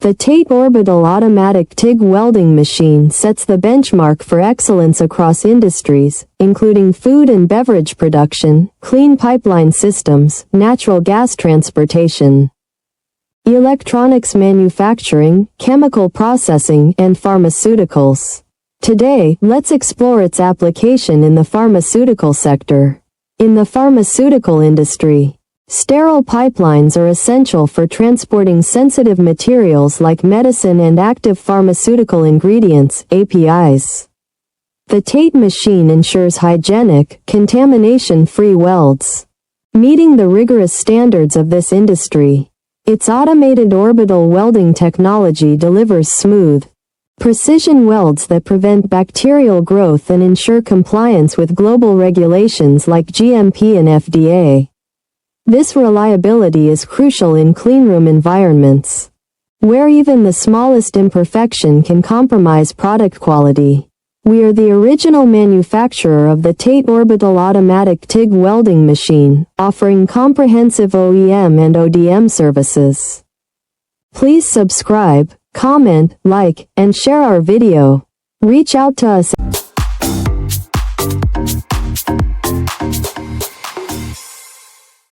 The TATE Orbital Automatic TIG Welding Machine sets the benchmark for excellence across industries, including food and beverage production, clean pipeline systems, natural gas transportation, electronics manufacturing, chemical processing, and pharmaceuticals. Today, let's explore its application in the pharmaceutical sector. In the pharmaceutical industry, sterile pipelines are essential for transporting sensitive materials like medicine and active pharmaceutical ingredients, APIs. The TATE machine ensures hygienic, contamination-free welds, meeting the rigorous standards of this industry. Its automated orbital welding technology delivers smooth, precision welds that prevent bacterial growth and ensure compliance with global regulations like GMP and FDA. This reliability is crucial in cleanroom environments, where even the smallest imperfection can compromise product quality. We are the original manufacturer of the TATE Orbital Automatic TIG Welding Machine, offering comprehensive OEM and ODM services. Please subscribe, comment, like, and share our video. Reach out to us.